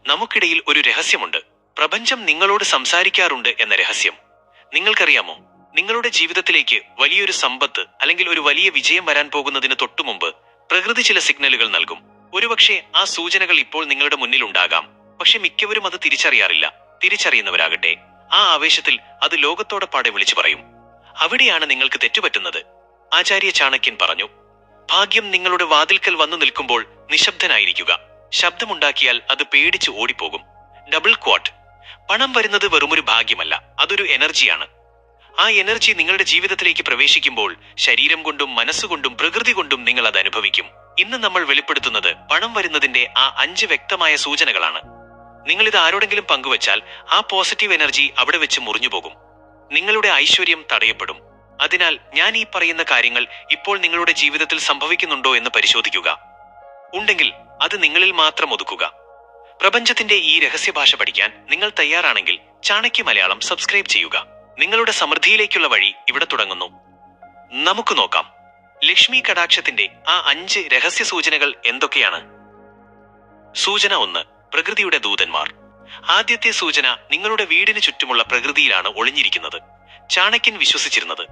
നമുക്കിടയിൽ ഒരു രഹസ്യമുണ്ട്. പ്രപഞ്ചം നിങ്ങളോട് സംസാരിക്കാറുണ്ട് എന്ന രഹസ്യം. നിങ്ങൾക്കറിയാമോ, നിങ്ങളുടെ ജീവിതത്തിലേക്ക് വലിയൊരു സമ്പത്ത് അല്ലെങ്കിൽ ഒരു വലിയ വിജയം വരാൻ പോകുന്നതിന് തൊട്ടുമുമ്പ് പ്രകൃതി ചില സിഗ്നലുകൾ നൽകും. ഒരുപക്ഷെ ആ സൂചനകൾ ഇപ്പോൾ നിങ്ങളുടെ മുന്നിൽ ഉണ്ടാകാം. പക്ഷെ മിക്കവരും അത് തിരിച്ചറിയാറില്ല. തിരിച്ചറിയുന്നവരാകട്ടെ ആ ആവേശത്തിൽ അത് ലോകത്തോടെ വിളിച്ചു പറയും. അവിടെയാണ് നിങ്ങൾക്ക് തെറ്റുപറ്റുന്നത്. ആചാര്യ ചാണക്യൻ പറഞ്ഞു, ഭാഗ്യം നിങ്ങളുടെ വാതിൽക്കൽ വന്നു നിൽക്കുമ്പോൾ നിശബ്ദനായിരിക്കുക. ശബ്ദമുണ്ടാക്കിയാൽ അത് പേടിച്ച് ഓടിപ്പോകും. ഡബിൾ ക്വാട്ട്. പണം വരുന്നത് വെറുമൊരു ഭാഗ്യമല്ല, അതൊരു എനർജിയാണ്. ആ എനർജി നിങ്ങളുടെ ജീവിതത്തിലേക്ക് പ്രവേശിക്കുമ്പോൾ ശരീരം കൊണ്ടും മനസ്സുകൊണ്ടും പ്രകൃതി കൊണ്ടും നിങ്ങൾ അത് അനുഭവിക്കും. ഇന്ന് നമ്മൾ വെളിപ്പെടുത്തുന്നത് പണം വരുന്നതിന്റെ ആ 5 വ്യക്തമായ സൂചനകളാണ്. നിങ്ങളിത് ആരോടെങ്കിലും പങ്കുവച്ചാൽ ആ പോസിറ്റീവ് എനർജി അവിടെ വെച്ച് മുറിഞ്ഞു പോകും. നിങ്ങളുടെ ഐശ്വര്യം തടയപ്പെടും. അതിനാൽ ഞാൻ ഈ പറയുന്ന കാര്യങ്ങൾ ഇപ്പോൾ നിങ്ങളുടെ ജീവിതത്തിൽ സംഭവിക്കുന്നുണ്ടോ എന്ന് പരിശോധിക്കുക. ഉണ്ടെങ്കിൽ അത് നിങ്ങളിൽ മാത്രം ഒതുക്കുക. പ്രപഞ്ചത്തിന്റെ ഈ രഹസ്യഭാഷ പഠിക്കാൻ നിങ്ങൾ തയ്യാറാണെങ്കിൽ ചാണക്യ മലയാളം സബ്സ്ക്രൈബ് ചെയ്യുക. നിങ്ങളുടെ സമൃദ്ധിയിലേക്കുള്ള വഴി ഇവിടെ തുടങ്ങുന്നു. നമുക്ക് നോക്കാം. ലക്ഷ്മി കടാക്ഷത്തിന്റെ ആ 5 രഹസ്യ സൂചനകൾ എന്തൊക്കെയാണ്? സൂചന 1. പ്രകൃതിയുടെ ദൂതന്മാർ. ആദ്യത്തെ സൂചന നിങ്ങളുടെ വീടിന് ചുറ്റുമുള്ള പ്രകൃതിയിലാണ് ഒളിഞ്ഞിരിക്കുന്നത്. ചാണക്യൻ വിശ്വസിച്ചിരുന്നത്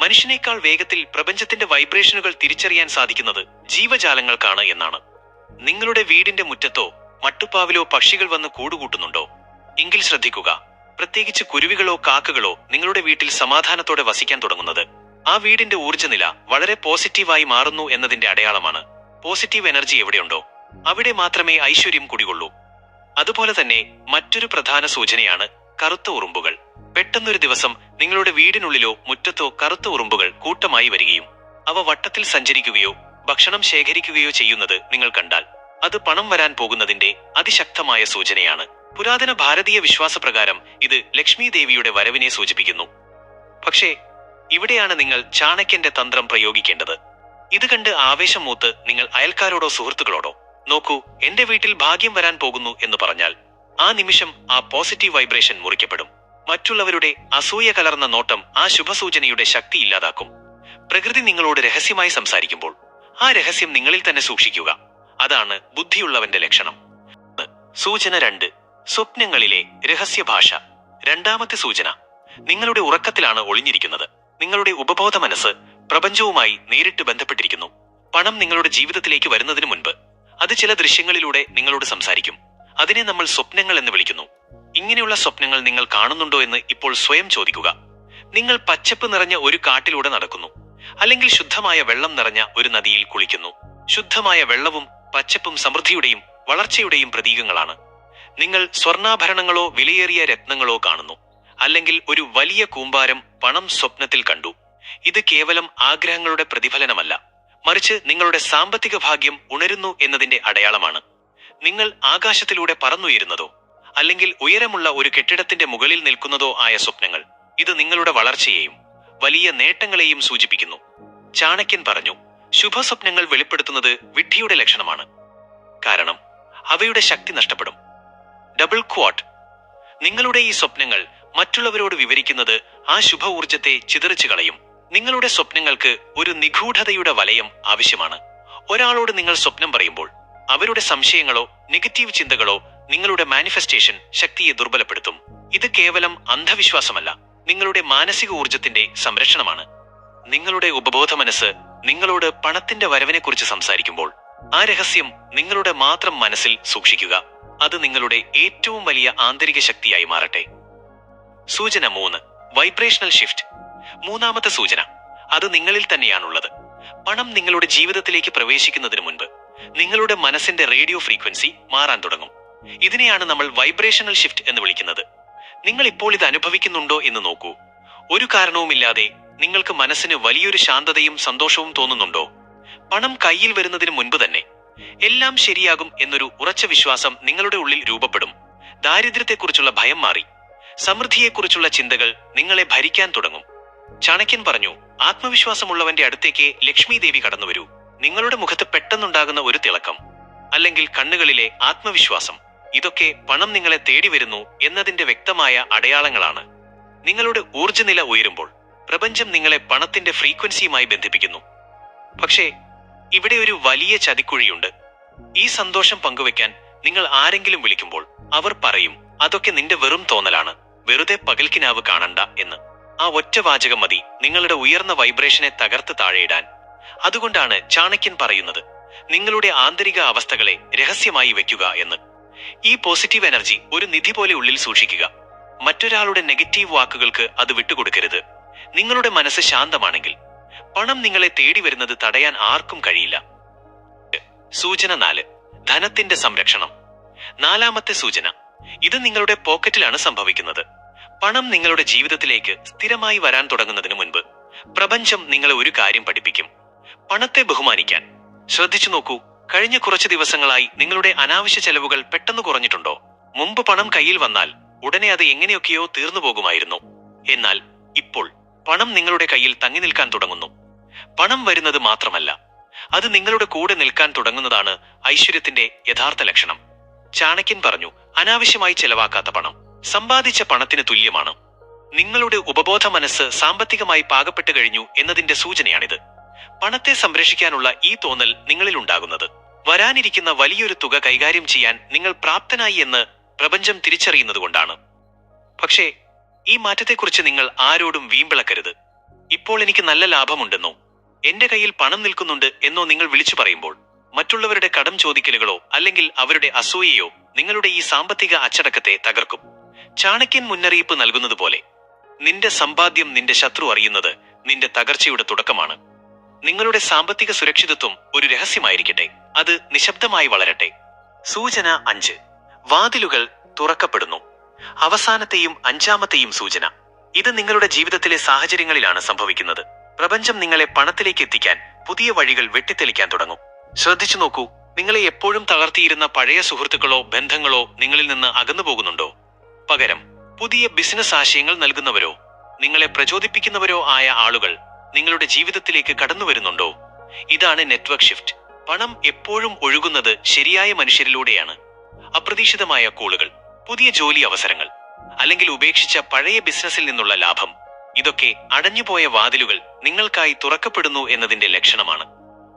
മനുഷ്യനേക്കാൾ വേഗത്തിൽ പ്രപഞ്ചത്തിന്റെ വൈബ്രേഷനുകൾ തിരിച്ചറിയാൻ സാധിക്കുന്നത് ജീവജാലങ്ങൾക്കാണ് എന്നാണ്. നിങ്ങളുടെ വീടിന്റെ മുറ്റത്തോ മട്ടുപ്പാവിലോ പക്ഷികൾ വന്ന് കൂടുകൂട്ടുന്നുണ്ടോ? എങ്കിൽ ശ്രദ്ധിക്കുക. പ്രത്യേകിച്ച് കുരുവികളോ കാക്കകളോ നിങ്ങളുടെ വീട്ടിൽ സമാധാനത്തോടെ വസിക്കാൻ തുടങ്ങുന്നത് ആ വീടിന്റെ ഊർജ്ജനില വളരെ പോസിറ്റീവായി മാറുന്നു എന്നതിന്റെ അടയാളമാണ്. പോസിറ്റീവ് എനർജി എവിടെയുണ്ടോ അവിടെ മാത്രമേ ഐശ്വര്യം കുടികൊള്ളൂ. അതുപോലെ തന്നെ മറ്റൊരു പ്രധാന സൂചനയാണ് കറുത്ത ഉറുമ്പുകൾ. പെട്ടെന്നൊരു ദിവസം നിങ്ങളുടെ വീടിനുള്ളിലോ മുറ്റത്തോ കറുത്ത ഉറുമ്പുകൾ കൂട്ടമായി വരികയും അവ വട്ടത്തിൽ സഞ്ചരിക്കുകയോ ഭക്ഷണം ശേഖരിക്കുകയോ ചെയ്യുന്നത് നിങ്ങൾ കണ്ടാൽ അത് പണം വരാൻ പോകുന്നതിന്റെ അതിശക്തമായ സൂചനയാണ്. പുരാതന ഭാരതീയ വിശ്വാസപ്രകാരം ഇത് ലക്ഷ്മി ദേവിയുടെ വരവിനെ സൂചിപ്പിക്കുന്നു. പക്ഷേ ഇവിടെയാണ് നിങ്ങൾ ചാണക്യന്റെ തന്ത്രം പ്രയോഗിക്കേണ്ടത്. ഇത് കണ്ട് ആവേശം മൂത്ത് നിങ്ങൾ അയൽക്കാരോടോ സുഹൃത്തുക്കളോടോ നോക്കൂ, എന്റെ വീട്ടിൽ ഭാഗ്യം വരാൻ പോകുന്നു എന്ന് പറഞ്ഞാൽ ആ നിമിഷം ആ പോസിറ്റീവ് വൈബ്രേഷൻ മുറിക്കപ്പെടും. മറ്റുള്ളവരുടെ അസൂയ കലർന്ന നോട്ടം ആ ശുഭസൂചനയുടെ ശക്തി ഇല്ലാതാക്കും. പ്രകൃതി നിങ്ങളോട് രഹസ്യമായി സംസാരിക്കുമ്പോൾ ആ രഹസ്യം നിങ്ങളിൽ തന്നെ സൂക്ഷിക്കുക. അതാണ് ബുദ്ധിയുള്ളവന്റെ ലക്ഷണം. സൂചന 2. സ്വപ്നങ്ങളിലെ രഹസ്യഭാഷ. രണ്ടാമത്തെ സൂചന നിങ്ങളുടെ ഉറക്കത്തിലാണ് ഒളിഞ്ഞിരിക്കുന്നത്. നിങ്ങളുടെ ഉപബോധ മനസ്സ് പ്രപഞ്ചവുമായി നേരിട്ട് ബന്ധപ്പെട്ടിരിക്കുന്നു. പണം നിങ്ങളുടെ ജീവിതത്തിലേക്ക് വരുന്നതിന് മുൻപ് അത് ചില ദൃശ്യങ്ങളിലൂടെ നിങ്ങളോട് സംസാരിക്കും. അതിനെ നമ്മൾ സ്വപ്നങ്ങൾ എന്ന് വിളിക്കുന്നു. ഇങ്ങനെയുള്ള സ്വപ്നങ്ങൾ നിങ്ങൾ കാണുന്നുണ്ടോ എന്ന് ഇപ്പോൾ സ്വയം ചോദിക്കുക. നിങ്ങൾ പച്ചപ്പ് നിറഞ്ഞ ഒരു കാട്ടിലൂടെ നടക്കുന്നു, അല്ലെങ്കിൽ ശുദ്ധമായ വെള്ളം നിറഞ്ഞ ഒരു നദിയിൽ കുളിക്കുന്നു. ശുദ്ധമായ വെള്ളവും പച്ചപ്പും സമൃദ്ധിയുടെയും വളർച്ചയുടെയും പ്രതീകങ്ങളാണ്. നിങ്ങൾ സ്വർണ്ണാഭരണങ്ങളോ വിലയേറിയ രത്നങ്ങളോ കാണുന്നു, അല്ലെങ്കിൽ ഒരു വലിയ കൂമ്പാരം പണം സ്വപ്നത്തിൽ കണ്ടു. ഇത് കേവലം ആഗ്രഹങ്ങളുടെ പ്രതിഫലനമല്ല, മറിച്ച് നിങ്ങളുടെ സാമ്പത്തിക ഭാഗ്യം ഉണരുന്നു എന്നതിന്റെ അടയാളമാണ്. നിങ്ങൾ ആകാശത്തിലൂടെ പറന്നുയരുന്നതോ അല്ലെങ്കിൽ ഉയരമുള്ള ഒരു കെട്ടിടത്തിന്റെ മുകളിൽ നിൽക്കുന്നതോ ആയ സ്വപ്നങ്ങൾ ഇത് നിങ്ങളുടെ വളർച്ചയെയും വലിയ നേട്ടങ്ങളെയും സൂചിപ്പിക്കുന്നു. ചാണക്യൻ പറഞ്ഞു, ശുഭസ്വപ്നങ്ങൾ വെളിപ്പെടുത്തുന്നത് വിഡ്ഢിയുടെ ലക്ഷണമാണ്. കാരണം അവയുടെ ശക്തി നഷ്ടപ്പെടും. ഡബിൾ ക്വാട്ട്. നിങ്ങളുടെ ഈ സ്വപ്നങ്ങൾ മറ്റുള്ളവരോട് വിവരിക്കുന്നത് ആ ശുഭ ഊർജത്തെ ചിതറിച്ചു കളയും. നിങ്ങളുടെ സ്വപ്നങ്ങൾക്ക് ഒരു നിഗൂഢതയുടെ വലയം ആവശ്യമാണ്. ഒരാളോട് നിങ്ങൾ സ്വപ്നം പറയുമ്പോൾ അവരുടെ സംശയങ്ങളോ നെഗറ്റീവ് ചിന്തകളോ നിങ്ങളുടെ മാനിഫെസ്റ്റേഷൻ ശക്തിയെ ദുർബലപ്പെടുത്തും. ഇത് കേവലം അന്ധവിശ്വാസമല്ല, നിങ്ങളുടെ മാനസിക ഊർജത്തിന്റെ സംരക്ഷണമാണ്. നിങ്ങളുടെ ഉപബോധ മനസ്സ് നിങ്ങളോട് പണത്തിന്റെ വരവിനെക്കുറിച്ച് സംസാരിക്കുമ്പോൾ ആ രഹസ്യം നിങ്ങളുടെ മാത്രം മനസ്സിൽ സൂക്ഷിക്കുക. അത് നിങ്ങളുടെ ഏറ്റവും വലിയ ആന്തരിക ശക്തിയായി മാറട്ടെ. സൂചന 3. Vibrational shift. മൂന്നാമത്തെ സൂചന അത് നിങ്ങളിൽ തന്നെയാണുള്ളത്. പണം നിങ്ങളുടെ ജീവിതത്തിലേക്ക് പ്രവേശിക്കുന്നതിന് മുൻപ് നിങ്ങളുടെ മനസ്സിന്റെ റേഡിയോ ഫ്രീക്വൻസി മാറാൻ തുടങ്ങും. ഇതിനെയാണ് നമ്മൾ വൈബ്രേഷണൽ ഷിഫ്റ്റ് എന്ന് വിളിക്കുന്നത്. നിങ്ങൾ ഇപ്പോൾ ഇത് അനുഭവിക്കുന്നുണ്ടോ എന്ന് നോക്കൂ. ഒരു കാരണവുമില്ലാതെ നിങ്ങൾക്ക് മനസ്സിന് വലിയൊരു ശാന്തതയും സന്തോഷവും തോന്നുന്നുണ്ടോ? പണം കയ്യിൽ വരുന്നതിന് മുൻപ് തന്നെ എല്ലാം ശരിയാകും എന്നൊരു ഉറച്ച വിശ്വാസം നിങ്ങളുടെ ഉള്ളിൽ രൂപപ്പെടും. ദാരിദ്ര്യത്തെക്കുറിച്ചുള്ള ഭയം മാറി സമൃദ്ധിയെക്കുറിച്ചുള്ള ചിന്തകൾ നിങ്ങളെ ഭരിക്കാൻ തുടങ്ങും. ചാണക്യൻ പറഞ്ഞു, ആത്മവിശ്വാസമുള്ളവന്റെ അടുത്തേക്ക് ലക്ഷ്മി ദേവി കടന്നുവരൂ. നിങ്ങളുടെ മുഖത്ത് പെട്ടെന്നുണ്ടാകുന്ന ഒരു തിളക്കം, അല്ലെങ്കിൽ കണ്ണുകളിലെ ആത്മവിശ്വാസം, ഇതൊക്കെ പണം നിങ്ങളെ തേടി വരുന്നു എന്നതിന്റെ വ്യക്തമായ അടയാളങ്ങളാണ്. നിങ്ങളുടെ ഊർജ്ജനില ഉയരുമ്പോൾ പ്രപഞ്ചം നിങ്ങളെ പണത്തിന്റെ ഫ്രീക്വൻസിയുമായി ബന്ധിപ്പിക്കുന്നു. പക്ഷേ ഇവിടെ ഒരു വലിയ ചതിക്കുഴിയുണ്ട്. ഈ സന്തോഷം പങ്കുവെക്കാൻ നിങ്ങൾ ആരെങ്കിലും വിളിക്കുമ്പോൾ അവർ പറയും, അതൊക്കെ നിന്റെ വെറും തോന്നലാണ്, വെറുതെ പകൽക്കിനാവ് കാണണ്ട എന്ന്. ആ ഒറ്റ വാചകം മതി നിങ്ങളുടെ ഉയർന്ന വൈബ്രേഷനെ തകർത്ത് താഴെയിടാൻ. അതുകൊണ്ടാണ് ചാണക്യൻ പറയുന്നത്, നിങ്ങളുടെ ആന്തരിക അവസ്ഥകളെ രഹസ്യമായി വെക്കുക എന്ന്. ഈ പോസിറ്റീവ് എനർജി ഒരു നിധി പോലെ ഉള്ളിൽ സൂക്ഷിക്കുക. മറ്റൊരാളുടെ നെഗറ്റീവ് വാക്കുകൾക്ക് അത് വിട്ടുകൊടുക്കരുത്. നിങ്ങളുടെ മനസ്സ് ശാന്തമാണെങ്കിൽ പണം നിങ്ങളെ തേടി വരുന്നത് തടയാൻ ആർക്കും കഴിയില്ല. സൂചന 4. ധനത്തിന്റെ സംരക്ഷണം. 4ാമത്തെ സൂചന, ഇത് നിങ്ങളുടെ പോക്കറ്റിലാണ് സംഭവിക്കുന്നത്. പണം നിങ്ങളുടെ ജീവിതത്തിലേക്ക് സ്ഥിരമായി വരാൻ തുടങ്ങുന്നതിന് മുൻപ് പ്രപഞ്ചം നിങ്ങളെ ഒരു കാര്യം പഠിപ്പിക്കും: പണത്തെ ബഹുമാനിക്കാൻ. ശ്രദ്ധിച്ചു നോക്കൂ, കഴിഞ്ഞ കുറച്ച് ദിവസങ്ങളായി നിങ്ങളുടെ അനാവശ്യ ചെലവുകൾ പെട്ടെന്ന് കുറഞ്ഞിട്ടുണ്ടോ? മുമ്പ് പണം കയ്യിൽ വന്നാൽ ഉടനെ അത് എങ്ങനെയൊക്കെയോ തീർന്നു പോകുമായിരുന്നു. എന്നാൽ ഇപ്പോൾ പണം നിങ്ങളുടെ കയ്യിൽ തങ്ങി നിൽക്കാൻ തുടങ്ങുന്നു. പണം വരുന്നത് മാത്രമല്ല, അത് നിങ്ങളുടെ കൂടെ നിൽക്കാൻ തുടങ്ങുന്നതാണ് ഐശ്വര്യത്തിന്റെ യഥാർത്ഥ ലക്ഷണം. ചാണക്യൻ പറഞ്ഞു, അനാവശ്യമായി ചെലവാക്കാത്ത പണം സമ്പാദിച്ച പണത്തിന് തുല്യമാണ്. നിങ്ങളുടെ ഉപബോധ മനസ്സ് സാമ്പത്തികമായി പാകപ്പെട്ടു കഴിഞ്ഞു എന്നതിന്റെ സൂചനയാണിത്. പണത്തെ സംരക്ഷിക്കാനുള്ള ഈ തോന്നൽ നിങ്ങളിൽ ഉണ്ടാകുന്നത് വരാനിരിക്കുന്ന വലിയൊരു തുക കൈകാര്യം ചെയ്യാൻ നിങ്ങൾ പ്രാപ്തനായി എന്ന് പ്രപഞ്ചം തിരിച്ചറിയുന്നതുകൊണ്ടാണ്. പക്ഷേ ഈ മാറ്റത്തെക്കുറിച്ച് നിങ്ങൾ ആരോടും വീമ്പിളക്കരുത്. ഇപ്പോൾ എനിക്ക് നല്ല ലാഭമുണ്ടെന്നോ എന്റെ കയ്യിൽ പണം നിൽക്കുന്നുണ്ട് എന്നോ നിങ്ങൾ വിളിച്ചു പറയുമ്പോൾ മറ്റുള്ളവരുടെ കടം ചോദിക്കലുകളോ അല്ലെങ്കിൽ അവരുടെ അസൂയയോ നിങ്ങളുടെ ഈ സാമ്പത്തിക അച്ചടക്കത്തെ തകർക്കും. ചാണക്യൻ മുന്നറിയിപ്പ് നൽകുന്നത് പോലെ, നിന്റെ സമ്പാദ്യം നിന്റെ ശത്രു അറിയുന്നത് നിന്റെ തകർച്ചയുടെ തുടക്കമാണ്. നിങ്ങളുടെ സാമ്പത്തിക സുരക്ഷിതത്വം ഒരു രഹസ്യമായിരിക്കട്ടെ, അത് നിശബ്ദമായി വളരട്ടെ. സൂചന 5. വാതിലുകൾ തുറക്കപ്പെടുന്നു. അവസാനത്തെയും 5ാമത്തെയും സൂചന, ഇത് നിങ്ങളുടെ ജീവിതത്തിലെ സാഹചര്യങ്ങളിലാണ് സംഭവിക്കുന്നത്. പ്രപഞ്ചം നിങ്ങളെ പണത്തിലേക്ക് എത്തിക്കാൻ പുതിയ വഴികൾ വെട്ടിത്തെളിക്കാൻ തുടങ്ങും. ശ്രദ്ധിച്ചു നോക്കൂ, നിങ്ങളെ എപ്പോഴും തളർത്തിയിരുന്ന പഴയ സുഹൃത്തുക്കളോ ബന്ധങ്ങളോ നിങ്ങളിൽ നിന്ന് അകന്നു പോകുന്നുണ്ടോ? പകരം പുതിയ ബിസിനസ് ആശയങ്ങൾ നൽകുന്നവരോ നിങ്ങളെ പ്രചോദിപ്പിക്കുന്നവരോ ആയ ആളുകൾ നിങ്ങളുടെ ജീവിതത്തിലേക്ക് കടന്നു വരുന്നുണ്ടോ? ഇതാണ് നെറ്റ്വർക്ക് ഷിഫ്റ്റ്. പണം എപ്പോഴും ഒഴുകുന്നത് ശരിയായ മനുഷ്യരിലൂടെയാണ്. അപ്രതീക്ഷിതമായ കോളുകൾ, പുതിയ ജോലി അവസരങ്ങൾ, അല്ലെങ്കിൽ ഉപേക്ഷിച്ച പഴയ ബിസിനസ്സിൽ നിന്നുള്ള ലാഭം, ഇതൊക്കെ അടഞ്ഞുപോയ വാതിലുകൾ നിങ്ങൾക്കായി തുറക്കപ്പെടുന്നു എന്നതിന്റെ ലക്ഷണമാണ്.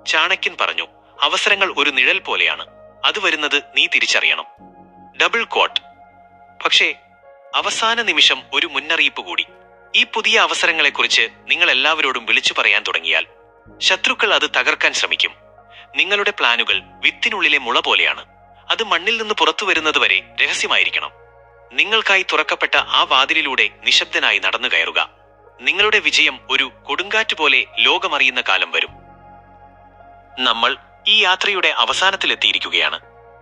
ചാണക്യൻ പറഞ്ഞു, അവസരങ്ങൾ ഒരു നിഴൽ പോലെയാണ്, അത് വരുന്നത് നീ തിരിച്ചറിയണം. ഡബിൾ ക്വാട്ട്. പക്ഷേ അവസാന നിമിഷം ഒരു മുന്നറിയിപ്പ് കൂടി. ഈ പുതിയ അവസരങ്ങളെക്കുറിച്ച് നിങ്ങൾ എല്ലാവരോടും വിളിച്ചു പറയാൻ തുടങ്ങിയാൽ ശത്രുക്കൾ അത് തകർക്കാൻ ശ്രമിക്കും. നിങ്ങളുടെ പ്ലാനുകൾ വിത്തിനുള്ളിലെ മുള പോലെയാണ്. അത് മണ്ണിൽ നിന്ന് പുറത്തു വരുന്നതുവരെ രഹസ്യമായിരിക്കണം. നിങ്ങൾക്കായി തുറക്കപ്പെട്ട ആ വാതിലിലൂടെ നിശബ്ദനായി നടന്നു കയറുക. നിങ്ങളുടെ വിജയം ഒരു കൊടുങ്കാറ്റ് പോലെ ലോകമറിയുന്ന കാലം വരും. നമ്മൾ ഈ യാത്രയുടെ അവസാനത്തിലെത്തിയിരിക്കുകയാണ്.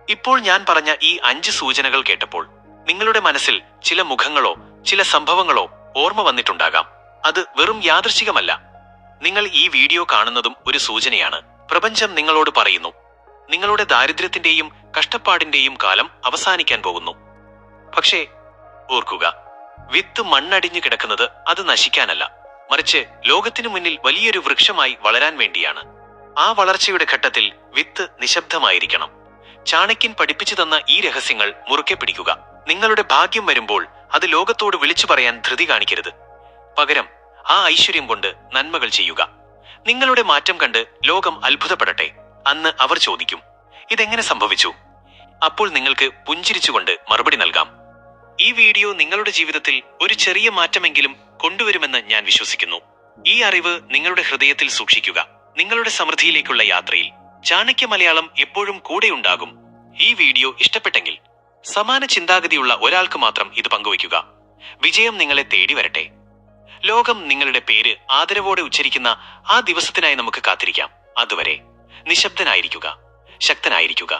ഇപ്പോൾ ഞാൻ പറഞ്ഞ ഈ 5 സൂചനകൾ കേട്ടപ്പോൾ നിങ്ങളുടെ മനസ്സിൽ ചില മുഖങ്ങളോ ചില സംഭവങ്ങളോ ഓർമ്മ വന്നിട്ടുണ്ടാകാം. അത് വെറും യാദൃശ്ചികമല്ല. നിങ്ങൾ ഈ വീഡിയോ കാണുന്നതും ഒരു സൂചനയാണ്. പ്രപഞ്ചം നിങ്ങളോട് പറയുന്നു, നിങ്ങളുടെ ദാരിദ്ര്യത്തിന്റെയും കഷ്ടപ്പാടിന്റെയും കാലം അവസാനിക്കാൻ പോകുന്നു. പക്ഷേ ഓർക്കുക, വിത്ത് മണ്ണടിഞ്ഞു കിടക്കുന്നത് അത് നശിക്കാനല്ല, മറിച്ച് ലോകത്തിനു മുന്നിൽ വലിയൊരു വൃക്ഷമായി വളരാൻ വേണ്ടിയാണ്. ആ വളർച്ചയുടെ ഘട്ടത്തിൽ വിത്ത് നിശബ്ദമായിരിക്കണം. ചാണക്യൻ പഠിപ്പിച്ചു തന്ന ഈ രഹസ്യങ്ങൾ മുറുക്കെ പിടിക്കുക. നിങ്ങളുടെ ഭാഗ്യം വരുമ്പോൾ അത് ലോകത്തോട് വിളിച്ചു പറയാൻ ധൃതി കാണിക്കരുത്. പകരം ആ ഐശ്വര്യം കൊണ്ട് നന്മകൾ ചെയ്യുക. നിങ്ങളുടെ മാറ്റം കണ്ട് ലോകം അത്ഭുതപ്പെടട്ടെ. അന്ന് അവർ ചോദിക്കും, ഇതെങ്ങനെ സംഭവിച്ചു? അപ്പോൾ നിങ്ങൾക്ക് പുഞ്ചിരിച്ചുകൊണ്ട് മറുപടി നൽകാം. ഈ വീഡിയോ നിങ്ങളുടെ ജീവിതത്തിൽ ഒരു ചെറിയ മാറ്റമെങ്കിലും കൊണ്ടുവരുമെന്ന് ഞാൻ വിശ്വസിക്കുന്നു. ഈ അറിവ് നിങ്ങളുടെ ഹൃദയത്തിൽ സൂക്ഷിക്കുക. നിങ്ങളുടെ സമൃദ്ധിയിലേക്കുള്ള യാത്രയിൽ ചാണക്യ മലയാളം എപ്പോഴും കൂടെയുണ്ടാകും. ഈ വീഡിയോ ഇഷ്ടപ്പെട്ടെങ്കിൽ സമാന ചിന്താഗതിയുള്ള ഒരാൾക്ക് മാത്രം ഇത് പങ്കുവയ്ക്കുക. വിജയം നിങ്ങളെ തേടി വരട്ടെ. ലോകം നിങ്ങളുടെ പേര് ആദരവോടെ ഉച്ചരിക്കുന്ന ആ ദിവസത്തിനായി നമുക്ക് കാത്തിരിക്കാം. അതുവരെ നിശബ്ദനായിരിക്കുക, ശക്തനായിരിക്കുക.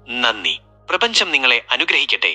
നന്ദി. പ്രപഞ്ചം നിങ്ങളെ അനുഗ്രഹിക്കട്ടെ.